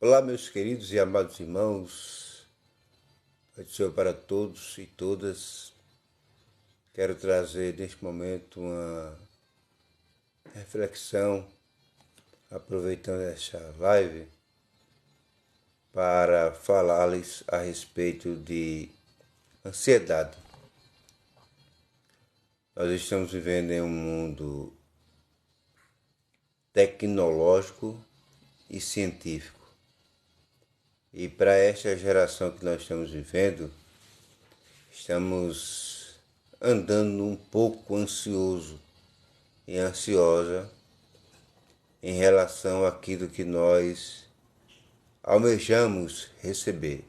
Olá, meus queridos e amados irmãos, Pai do Senhor para todos e todas. Quero trazer neste momento uma reflexão, aproveitando esta live, para falar-lhes a respeito de ansiedade. Nós estamos vivendo em um mundo tecnológico e científico. E para esta geração que nós estamos vivendo, estamos andando um pouco ansioso e ansiosa em relação àquilo que nós almejamos receber.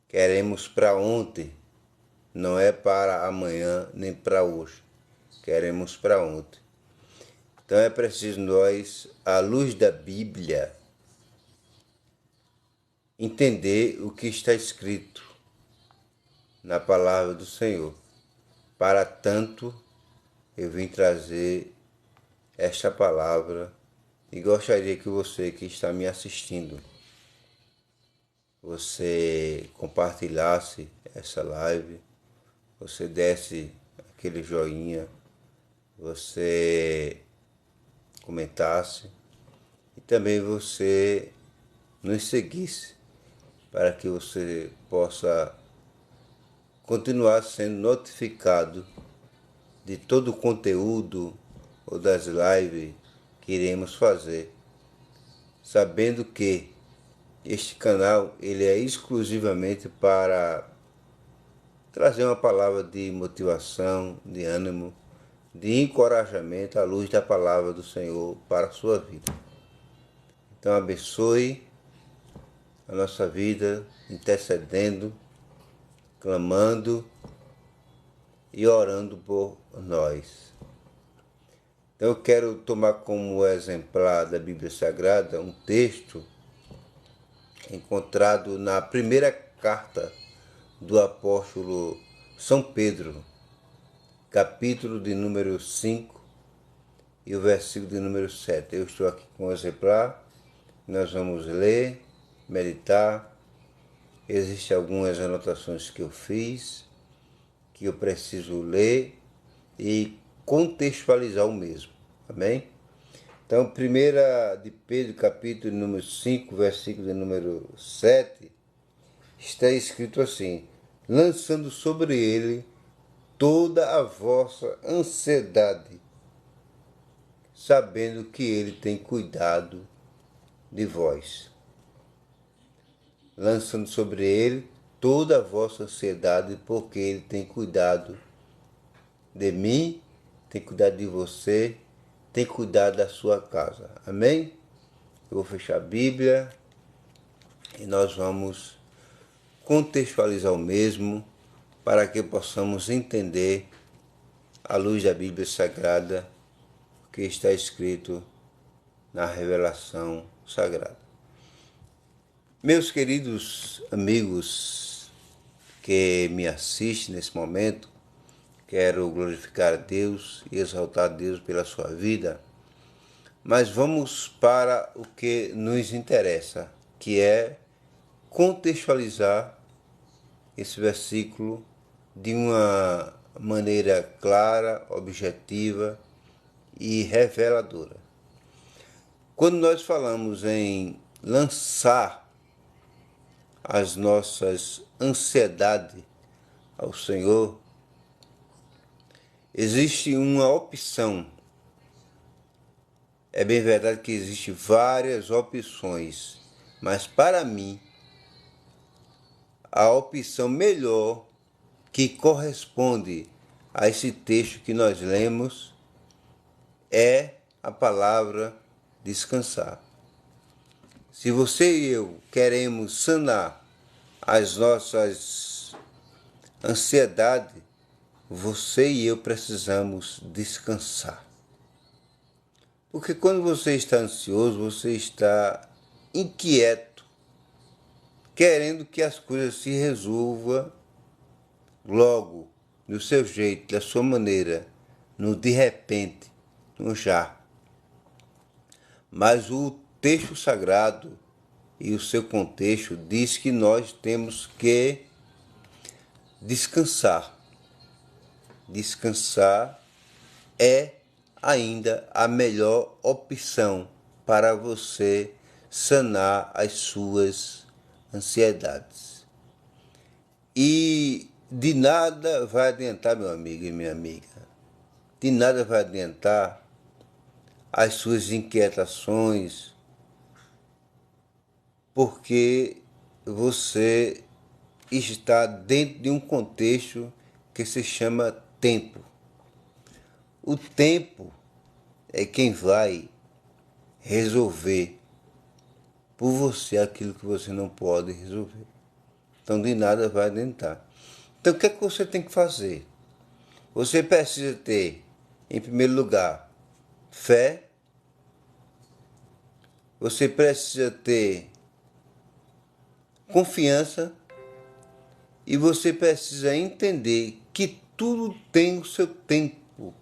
Queremos para ontem, não é para amanhã nem para hoje. Queremos para ontem. Então é preciso nós, à luz da Bíblia, entender o que está escrito na palavra do Senhor. Para tanto, eu vim trazer esta palavra e gostaria que você que está me assistindo, você compartilhasse essa live, você desse aquele joinha, você comentasse e também você nos seguisse para que você possa continuar sendo notificado de todo o conteúdo ou das lives que iremos fazer, sabendo que este canal ele é exclusivamente para trazer uma palavra de motivação, de ânimo, de encorajamento à luz da palavra do Senhor para a sua vida. Então abençoe a nossa vida, intercedendo, clamando e orando por nós. Então eu quero tomar como exemplar da Bíblia Sagrada um texto encontrado na primeira carta do apóstolo São Pedro, capítulo de número 5 e o versículo de número 7. Eu estou aqui com o exemplar, nós vamos ler, meditar. Existem algumas anotações que eu fiz, que eu preciso ler e contextualizar o mesmo, amém? Então, 1 de Pedro, capítulo número 5, versículo de número 7, está escrito assim: lançando sobre ele toda a vossa ansiedade, sabendo que ele tem cuidado de vós. Lançando sobre ele toda a vossa ansiedade, porque ele tem cuidado de mim, tem cuidado de você, tem cuidado da sua casa. Amém? Eu vou fechar a Bíblia e nós vamos contextualizar o mesmo para que possamos entender, à luz da Bíblia Sagrada, o que está escrito na revelação sagrada. Meus queridos amigos que me assistem nesse momento, quero glorificar a Deus e exaltar a Deus pela sua vida, mas vamos para o que nos interessa, que é contextualizar esse versículo de uma maneira clara, objetiva e reveladora. Quando nós falamos em lançar as nossas ansiedades ao Senhor, existe uma opção. É bem verdade que existem várias opções, mas para mim, a opção melhor que corresponde a esse texto que nós lemos é a palavra descansar. Se você e eu queremos sanar as nossas ansiedades, você e eu precisamos descansar. Porque quando você está ansioso, você está inquieto, querendo que as coisas se resolvam logo, do seu jeito, da sua maneira, no de repente, no já. Mas o texto sagrado e o seu contexto diz que nós temos que descansar. Descansar é ainda a melhor opção para você sanar as suas ansiedades. E de nada vai adiantar, meu amigo e minha amiga, de nada vai adiantar as suas inquietações, porque você está dentro de um contexto que se chama tempo. O tempo é quem vai resolver por você aquilo que você não pode resolver. Então de nada vai adiantar. Então o que é que você tem que fazer? Você precisa ter, em primeiro lugar, fé. Você precisa ter confiança e você precisa entender que tudo tem o seu tempo.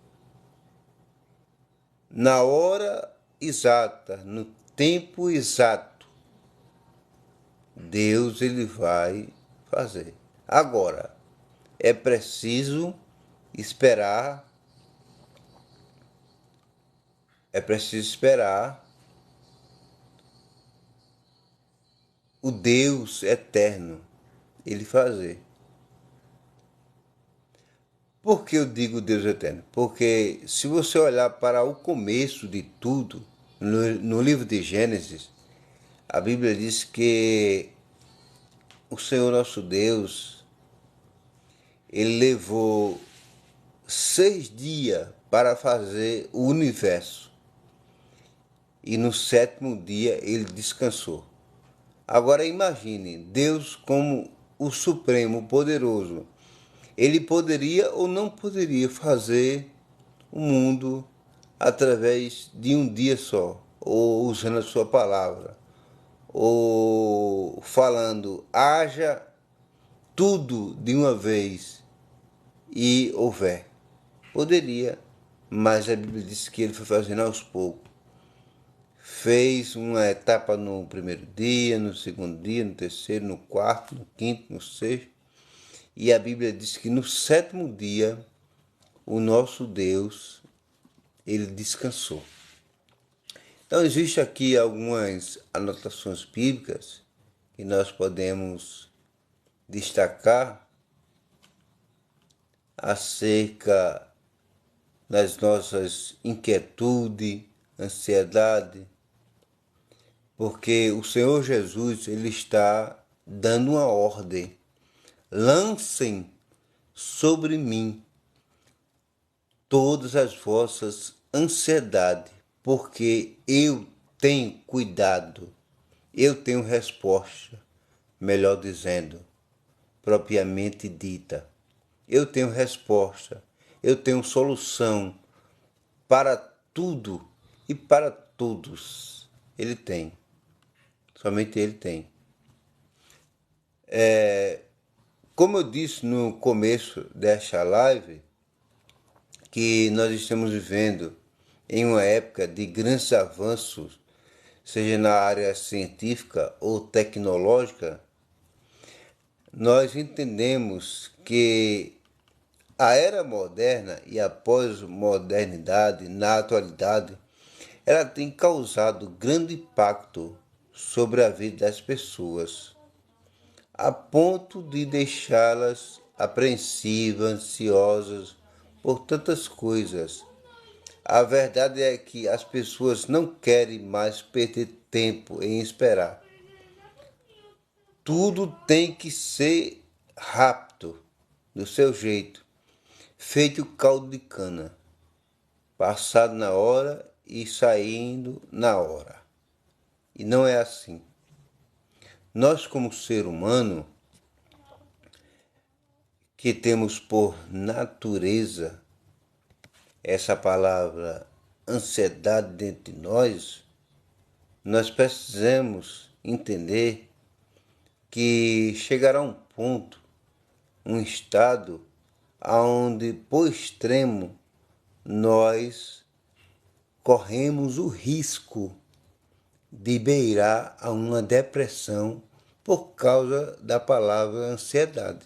Na hora exata, no tempo exato, Deus ele vai fazer. Agora, é preciso esperar, o Deus eterno ele fazer. Por que eu digo Deus eterno? Porque se você olhar para o começo de tudo, no livro de Gênesis, a Bíblia diz que o Senhor nosso Deus, ele levou 6 dias para fazer o universo. E no sétimo dia ele descansou. Agora imagine, Deus como o Supremo, Poderoso, ele poderia ou não poderia fazer o mundo através de um dia só, ou usando a sua palavra, ou falando, haja tudo de uma vez e houver. Poderia, mas a Bíblia diz que ele foi fazendo aos poucos. Fez uma etapa no primeiro dia, no segundo dia, no terceiro, no quarto, no quinto, no sexto. E a Bíblia diz que no sétimo dia, o nosso Deus, ele descansou. Então, existe aqui algumas anotações bíblicas que nós podemos destacar acerca das nossas inquietudes, ansiedade, porque o Senhor Jesus ele está dando uma ordem. Lancem sobre mim todas as vossas ansiedades, porque eu tenho cuidado, eu tenho resposta, melhor dizendo, propriamente dita. Eu tenho resposta, eu tenho solução para tudo e para todos. Ele tem, somente ele tem. Como eu disse no começo desta live, que nós estamos vivendo em uma época de grandes avanços, seja na área científica ou tecnológica, nós entendemos que a era moderna e a pós-modernidade, na atualidade, ela tem causado grande impacto sobre a vida das pessoas, a ponto de deixá-las apreensivas, ansiosas por tantas coisas. A verdade é que as pessoas não querem mais perder tempo em esperar. Tudo tem que ser rápido, do seu jeito, feito caldo de cana, passado na hora e saindo na hora. E não é assim. Nós, como ser humano, que temos por natureza essa palavra ansiedade dentro de nós precisamos entender que chegará um ponto, um estado, onde, por extremo, nós corremos o risco de beirar a uma depressão por causa da palavra ansiedade.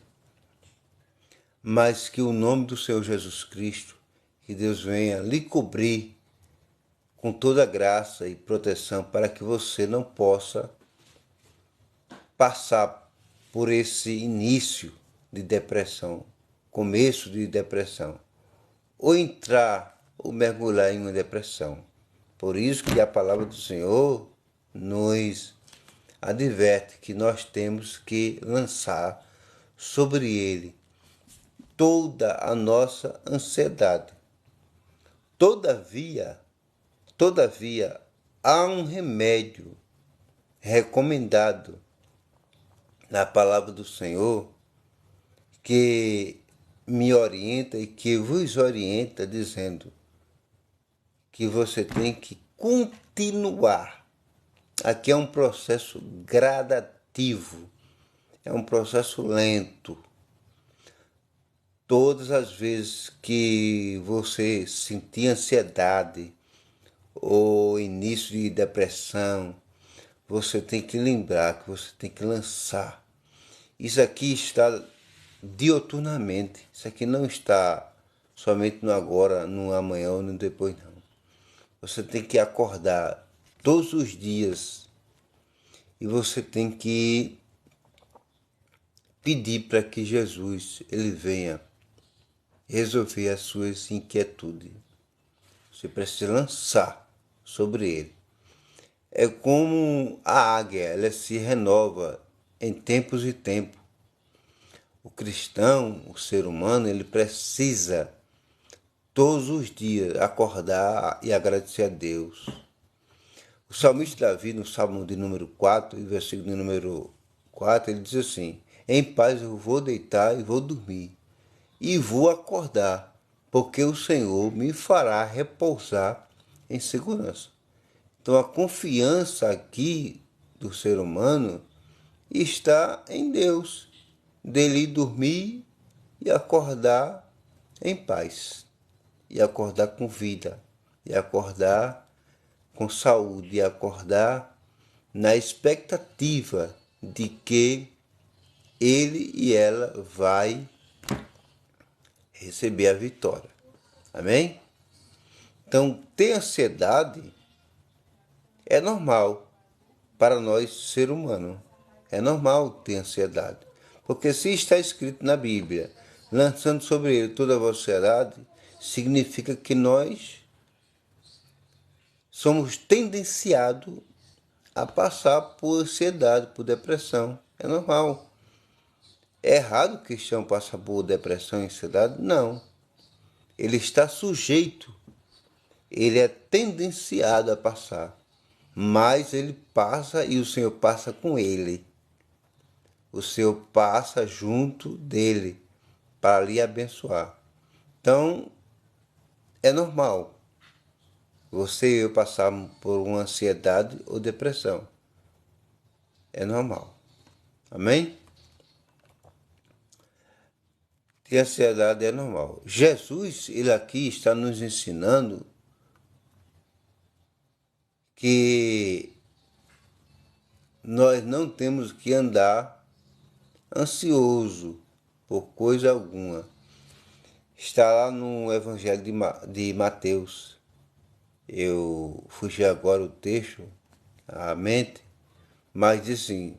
Mas que o nome do Senhor Jesus Cristo, que Deus venha lhe cobrir com toda graça e proteção para que você não possa passar por esse início de depressão, começo de depressão, ou entrar ou mergulhar em uma depressão. Por isso que a palavra do Senhor nos adverte que nós temos que lançar sobre ele toda a nossa ansiedade. Todavia, há um remédio recomendado na palavra do Senhor que me orienta e que vos orienta, dizendo que você tem que continuar. Aqui é um processo gradativo, é um processo lento. Todas as vezes que você sentir ansiedade ou início de depressão, você tem que lembrar que você tem que lançar. Isso aqui está dioturnamente. Isso aqui não está somente no agora, no amanhã ou no depois, não. Você tem que acordar todos os dias e você tem que pedir para que Jesus ele venha resolver as suas inquietudes. Você precisa lançar sobre ele. É como a águia, ela se renova em tempos e tempos. O cristão, o ser humano, ele precisa todos os dias acordar e agradecer a Deus. O salmista Davi, no Salmo de número 4, versículo de número 4, ele diz assim: em paz eu vou deitar e vou dormir, e vou acordar, porque o Senhor me fará repousar em segurança. Então a confiança aqui do ser humano está em Deus, dele dormir e acordar em paz, e acordar com vida, e acordar com saúde, e acordar na expectativa de que ele e ela vai receber a vitória. Amém? Então, ter ansiedade é normal para nós, ser humano. É normal ter ansiedade. Porque se está escrito na Bíblia, lançando sobre ele toda a vossa ansiedade, significa que nós somos tendenciados a passar por ansiedade, por depressão. É normal. É errado o cristão passar por depressão e ansiedade? Não. Ele está sujeito, ele é tendenciado a passar. Mas ele passa e o Senhor passa com ele. O Senhor passa junto dele para lhe abençoar. Então, é normal você e eu passarmos por uma ansiedade ou depressão. É normal. Amém? Ter ansiedade é normal. Jesus, ele aqui está nos ensinando que nós não temos que andar ansioso por coisa alguma. Está lá no Evangelho de Mateus. Eu fugi agora o texto à mente, mas diz assim: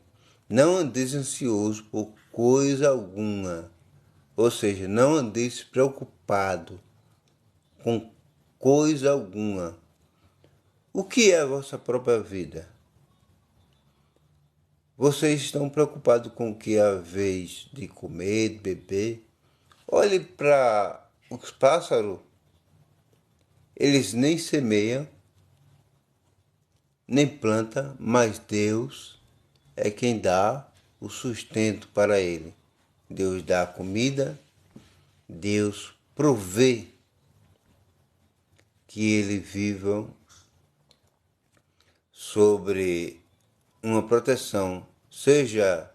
não andeis ansioso por coisa alguma. Ou seja, não andeis preocupado com coisa alguma. O que é a vossa própria vida? Vocês estão preocupados com o que é a vez de comer, de beber? Olhe para os pássaros. Eles nem semeiam, nem plantam, mas Deus é quem dá o sustento para ele. Deus dá a comida, Deus provê que eles vivam sobre uma proteção, seja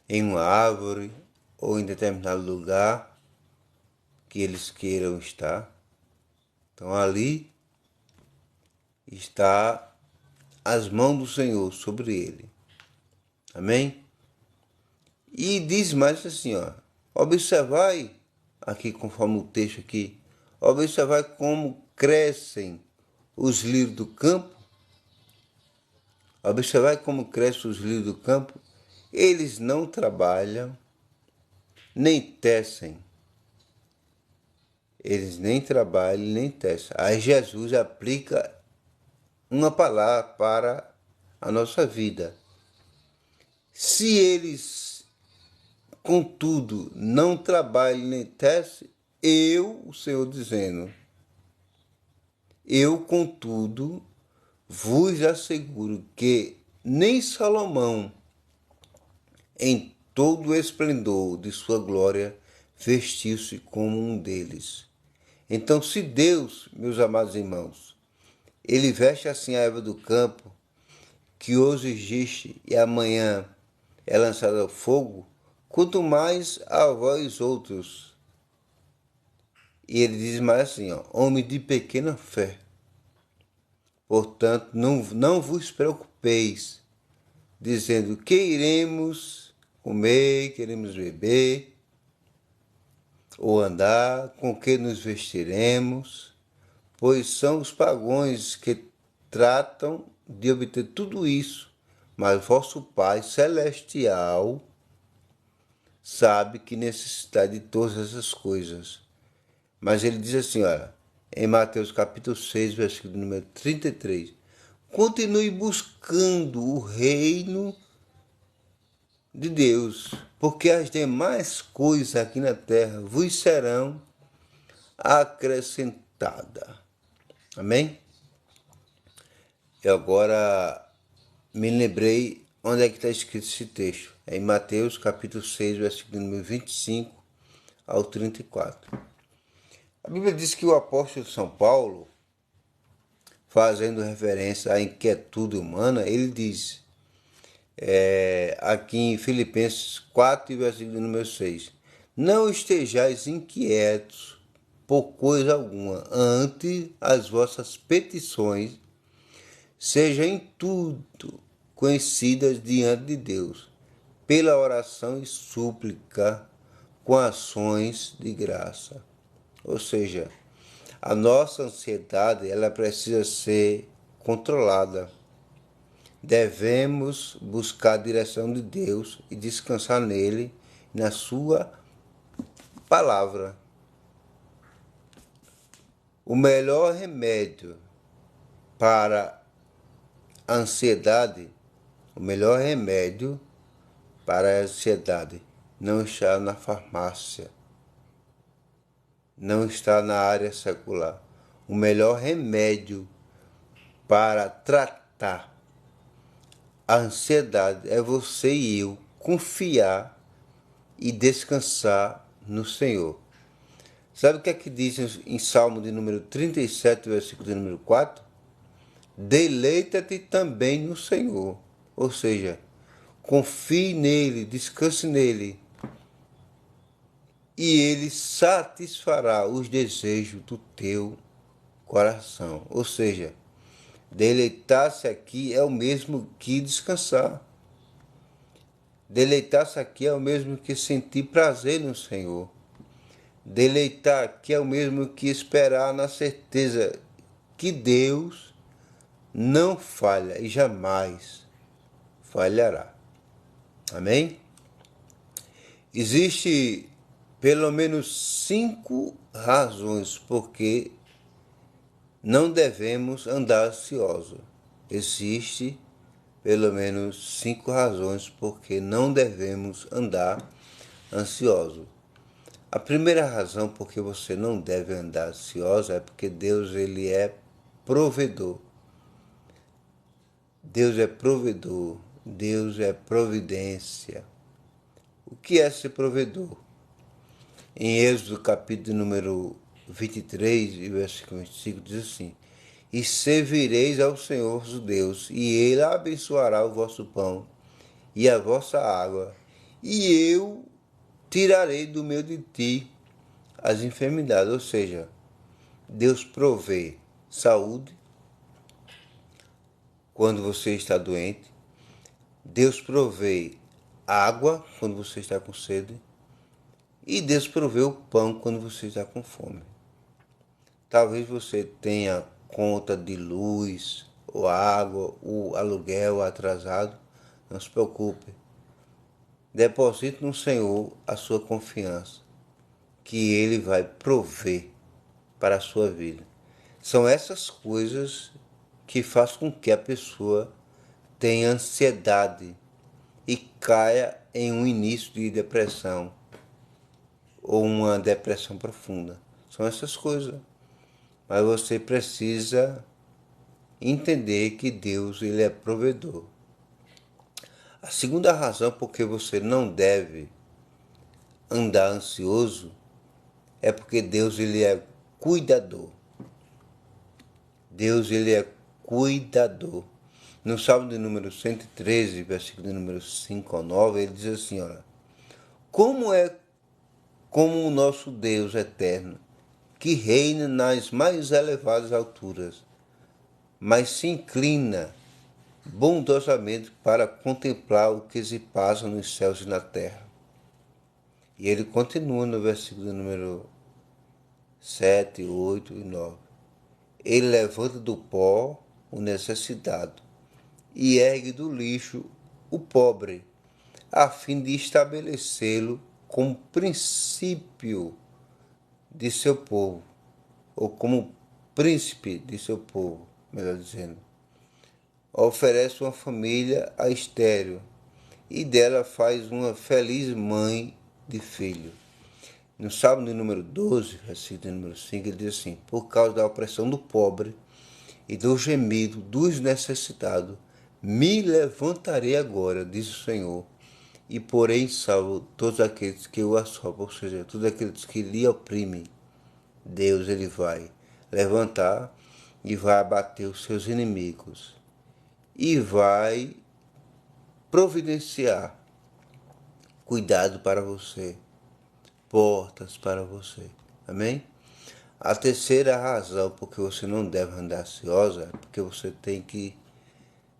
em uma árvore ou em determinado lugar que eles queiram estar. Então ali está as mãos do Senhor sobre ele. Amém? E diz mais assim, ó, observai, aqui conforme o texto aqui, observai como crescem os lírios do campo. Observai como crescem os lírios do campo. Eles não trabalham, nem tecem. Eles nem trabalham, nem tecem. Aí Jesus aplica uma palavra para a nossa vida. Se eles, contudo, não trabalham nem tecem, o Senhor dizendo, eu, contudo, vos asseguro que nem Salomão, em todo o esplendor de sua glória, vestiu-se como um deles. Então, se Deus, meus amados irmãos, ele veste assim a erva do campo, que hoje existe e amanhã é lançada ao fogo, quanto mais a vós outros. E ele diz mais assim, ó, homem de pequena fé. Portanto, não vos preocupeis, dizendo que iremos comer, queremos beber, ou andar, com que nos vestiremos, pois são os pagãos que tratam de obter tudo isso, mas vosso Pai Celestial sabe que necessita de todas essas coisas. Mas ele diz assim, olha, em Mateus capítulo 6, versículo número 33, continue buscando o reino de Deus, porque as demais coisas aqui na terra vos serão acrescentadas. Amém? E agora me lembrei onde é que está escrito esse texto. É em Mateus capítulo 6, versículo número 25 ao 34. A Bíblia diz que o apóstolo São Paulo, fazendo referência à inquietude humana, ele diz, aqui em Filipenses 4, versículo número 6, não estejais inquietos por coisa alguma, antes as vossas petições sejam em tudo conhecidas diante de Deus, pela oração e súplica com ações de graça. Ou seja, a nossa ansiedade ela precisa ser controlada. Devemos buscar a direção de Deus e descansar nele, na sua palavra. O melhor remédio para a ansiedade, o melhor remédio para a ansiedade não está na farmácia, não está na área secular. O melhor remédio para tratar a ansiedade é você e eu confiar e descansar no Senhor. Sabe o que é que diz em Salmo de número 37, versículo de número 4? Deleita-te também no Senhor. Ou seja, confie nele, descanse nele. E ele satisfará os desejos do teu coração. Ou seja, deleitar-se aqui é o mesmo que descansar. Deleitar-se aqui é o mesmo que sentir prazer no Senhor. Deleitar aqui é o mesmo que esperar na certeza que Deus não falha e jamais falhará. Amém? Existe pelo menos 5 razões porque não devemos andar ansiosos. Existe pelo menos 5 razões porque não devemos andar ansiosos. A primeira razão porque você não deve andar ansioso é porque Deus ele é provedor. Deus é provedor. Deus é providência. O que é ser provedor? Em Êxodo capítulo número 23, versículo 25, diz assim, e servireis ao Senhor vosso Deus, e Ele abençoará o vosso pão e a vossa água, e eu tirarei do meio de ti as enfermidades. Ou seja, Deus provê saúde, quando você está doente. Deus provê água quando você está com sede. E Deus provê o pão quando você está com fome. Talvez você tenha conta de luz, ou água, o aluguel atrasado. Não se preocupe. Deposite no Senhor a sua confiança, que Ele vai prover para a sua vida. São essas coisas que fazem com que a pessoa tenha ansiedade e caia em um início de depressão ou uma depressão profunda. São essas coisas. Mas você precisa entender que Deus, ele é provedor. A segunda razão por que você não deve andar ansioso é porque Deus, ele é cuidador. Deus, ele é cuidador. No Salmo de número 113, versículo de número 5 ao 9, ele diz assim, olha, como o nosso Deus eterno, que reina nas mais elevadas alturas, mas se inclina bondosamente para contemplar o que se passa nos céus e na terra. E ele continua no versículo número 7, 8 e 9. Ele levanta do pó o necessitado e ergue do lixo o pobre, a fim de estabelecê-lo como princípio de seu povo, ou como príncipe de seu povo, melhor dizendo. Oferece uma família a estéril e dela faz uma feliz mãe de filho. No Salmo de número 12, versículo número 5, ele diz assim, por causa da opressão do pobre e do gemido dos necessitados, me levantarei agora, diz o Senhor, e porei em salvo todos aqueles que o assopram, ou seja, todos aqueles que lhe oprimem. Deus, ele vai levantar e vai abater os seus inimigos e vai providenciar cuidado para você, portas para você. Amém? A terceira razão por que você não deve andar ansiosa é porque você tem que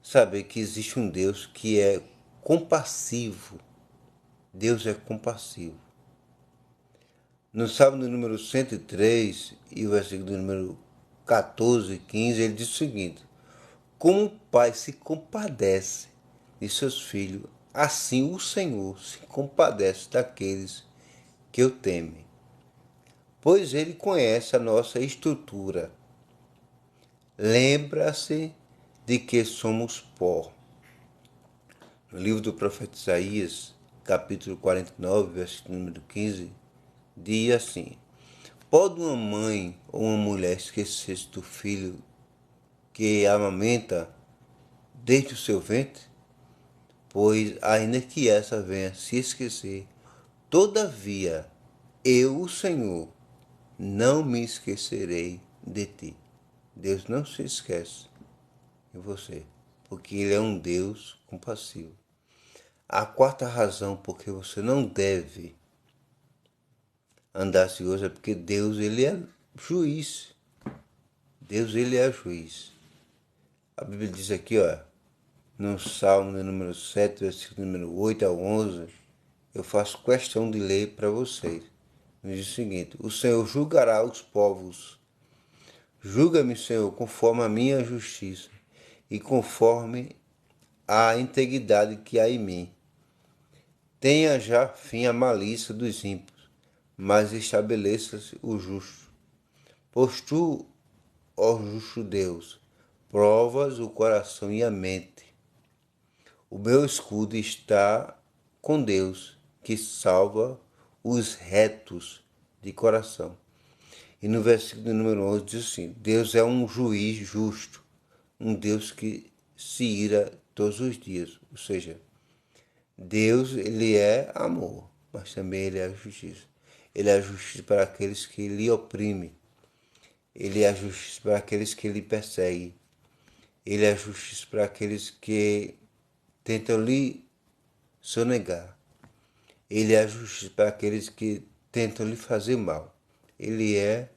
saber que existe um Deus que é compassivo. Deus é compassivo. No Salmo do número 103 e o versículo do número 14 e 15, ele diz o seguinte, como o pai se compadece de seus filhos, assim o Senhor se compadece daqueles que o temem. Pois ele conhece a nossa estrutura. Lembra-se de que somos pó. No livro do profeta Isaías, capítulo 49, versículo número 15, diz assim, pode uma mãe ou uma mulher esquecer-se do filho que amamenta desde o seu ventre? Pois, ainda que essa venha se esquecer, todavia, eu, o Senhor, não me esquecerei de ti. Deus não se esquece de você, porque Ele é um Deus compassivo. A quarta razão por que você não deve andar ansioso é porque Deus, ele é juiz. Deus, ele é juiz. A Bíblia diz aqui, ó, no Salmo número 7, versículo número 8 ao 11, eu faço questão de ler para vocês. Diz o seguinte, o Senhor julgará os povos. Julga-me, Senhor, conforme a minha justiça e conforme a integridade que há em mim. Tenha já fim a malícia dos ímpios, mas estabeleça-se o justo. Pois tu, ó justo Deus, provas o coração e a mente. O meu escudo está com Deus, que salva os retos de coração. E no versículo número 11 diz assim, Deus é um juiz justo, um Deus que se ira todos os dias. Ou seja, Deus, ele é amor, mas também ele é justiça. Ele é justiça para aqueles que lhe oprimem. Ele é justiça para aqueles que lhe perseguem. Ele é justiça para aqueles que tentam lhe sonegar. Ele é justiça para aqueles que tentam lhe fazer mal. Ele é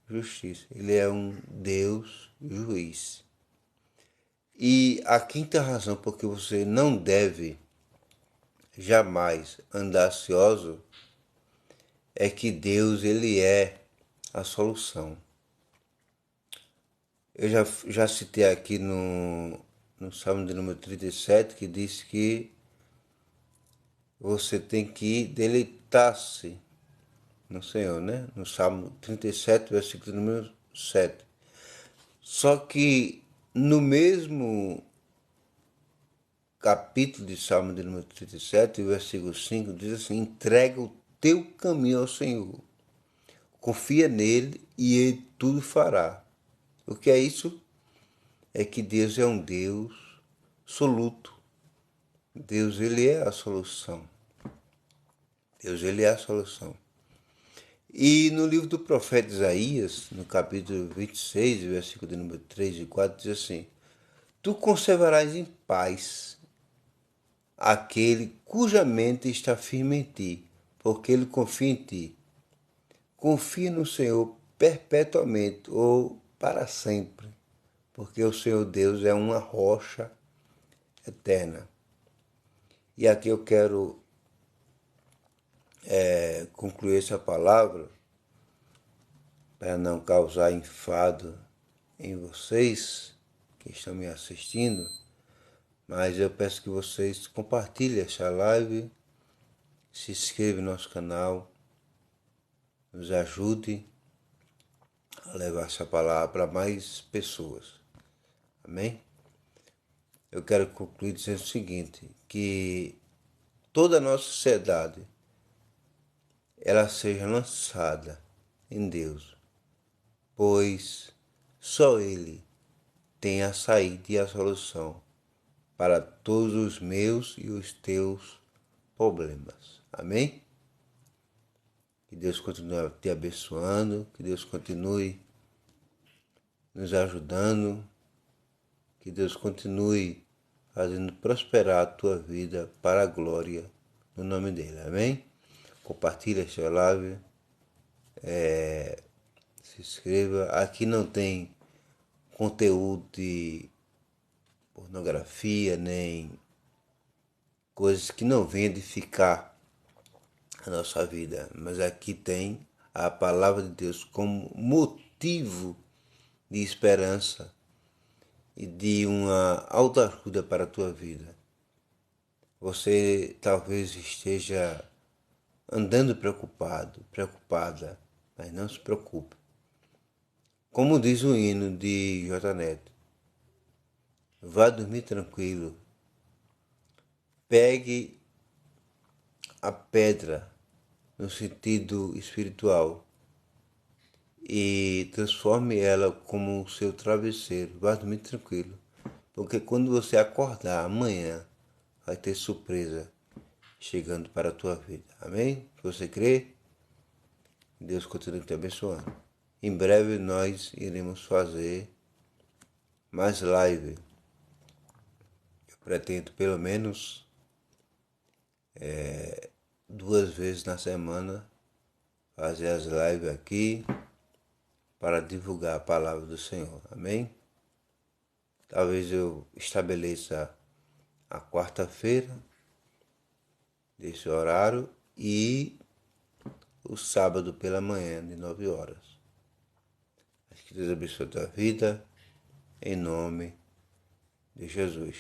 justiça. Ele é um Deus juiz. E a quinta razão porque você não deve jamais andar ansioso é que Deus, ele é a solução. Eu já citei aqui no Salmo de número 37 que diz que você tem que deleitar-se no Senhor, né? No Salmo 37, versículo número 7. Só que no mesmo capítulo de Salmo de número 37, versículo 5, diz assim: entrega o teu caminho ao Senhor, confia nele e ele tudo fará. O que é isso? É que Deus é um Deus absoluto. Deus, ele é a solução. Deus, ele é a solução. E no livro do profeta Isaías, no capítulo 26, versículo de número 3 e 4, diz assim: tu conservarás em paz aquele cuja mente está firme em ti, porque ele confia em ti. Confie no Senhor perpetuamente ou para sempre, porque o Senhor Deus é uma rocha eterna. E aqui eu quero concluir essa palavra para não causar enfado em vocês que estão me assistindo, mas eu peço que vocês compartilhem essa live, se inscrevam no nosso canal, nos ajude a levar essa palavra para mais pessoas. Amém? Eu quero concluir dizendo o seguinte, que toda a nossa sociedade ela seja lançada em Deus, pois só Ele tem a saída e a solução para todos os meus e os teus problemas. Amém? Que Deus continue te abençoando, que Deus continue nos ajudando, que Deus continue fazendo prosperar a tua vida para a glória no nome dele. Amém? Compartilha esta live, se inscreva. Aqui não tem conteúdo de pornografia, nem coisas que não venham edificar a nossa vida, mas aqui tem a palavra de Deus como motivo de esperança e de uma autoajuda para a tua vida. Você talvez esteja andando preocupado, preocupada, mas não se preocupe. Como diz o hino de J. Neto, vá dormir tranquilo, pegue a pedra no sentido espiritual e transforme ela como o seu travesseiro. Vá dormir tranquilo, porque quando você acordar amanhã, vai ter surpresa chegando para a tua vida. Amém? Se você crê, Deus continue te abençoando. Em breve nós iremos fazer mais live. Eu pretendo pelo menos 2 vezes na semana fazer as lives aqui para divulgar a palavra do Senhor. Amém? Talvez eu estabeleça a quarta-feira desse horário e o sábado pela manhã de 9 horas. Que Deus abençoe a tua vida, em nome de Jesus.